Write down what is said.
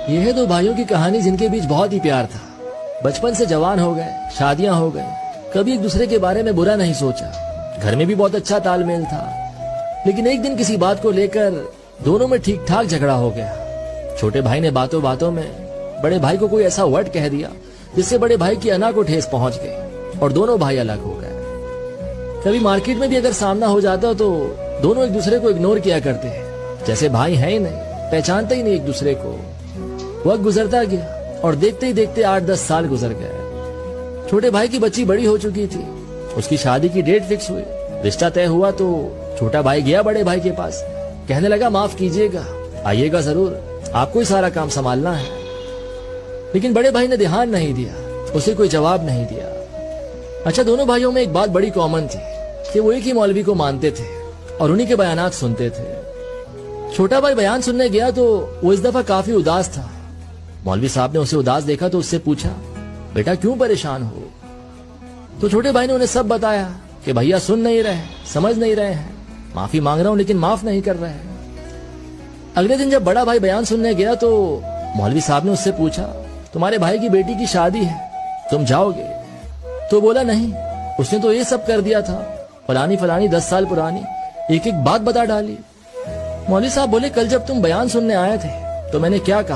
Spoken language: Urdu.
یہ ہے دو بھائیوں کی کہانی جن کے بیچ بہت ہی پیار تھا. بچپن سے جوان ہو گئے, شادیاں ہو گئی, کبھی ایک دوسرے کے بارے میں برا نہیں سوچا, گھر میں بھی بہت اچھا تال میل تھا. لیکن ایک دن کسی بات کو لے کر دونوں میں ٹھیک ٹھاک جھگڑا ہو گیا. چھوٹے بھائی نے باتوں باتوں میں بڑے بھائی کو کوئی ایسا ورڈ کہہ دیا جس سے بڑے بھائی کی انا کو ٹھیس پہنچ گئی اور دونوں بھائی الگ ہو گئے. کبھی مارکیٹ میں بھی اگر سامنا ہو جاتا تو دونوں ایک دوسرے کو اگنور کیا کرتے ہیں, جیسے بھائی ہیں ہی نہیں, پہچانتے ہی نہیں ایک دوسرے کو. وقت گزرتا گیا اور دیکھتے ہی دیکھتے 8-10 سال گزر گئے. چھوٹے بھائی کی بچی بڑی ہو چکی تھی, اس کی شادی کی ڈیٹ فکس ہوئی, رشتہ طے ہوا تو چھوٹا بھائی گیا بڑے بھائی کے پاس, کہنے لگا معاف کیجیے گا, آئیے گا ضرور, آپ کو ہی سارا کام سنبھالنا ہے. لیکن بڑے بھائی نے دھیان نہیں دیا, اسے کوئی جواب نہیں دیا. اچھا, دونوں بھائیوں میں ایک بات بڑی کامن تھی کہ وہ ایک ہی مولوی کو مانتے تھے اور انہی کے بیانات سنتے تھے. چھوٹا بھائی بیان سننے گیا تو وہ اس دفعہ کافی اداس تھا. مولوی صاحب نے اسے اداس دیکھا تو اس سے پوچھا, بیٹا کیوں پریشان ہو؟ تو چھوٹے بھائی نے انہیں سب بتایا کہ بھیا سن نہیں رہے, سمجھ نہیں رہے ہیں, معافی مانگ رہا ہوں لیکن معاف نہیں کر رہے. اگلے دن جب بڑا بھائی بیان سننے گیا تو مولوی صاحب نے اس سے پوچھا, تمہارے بھائی کی بیٹی کی شادی ہے, تم جاؤ گے؟ تو بولا نہیں, اس نے تو یہ سب کر دیا تھا, فلانی 10 سال پرانی ایک ایک بات بتا ڈالی. مولوی صاحب بولے, کل جب تم بیان سننے آئے تھے تو میں نے کیا کہا؟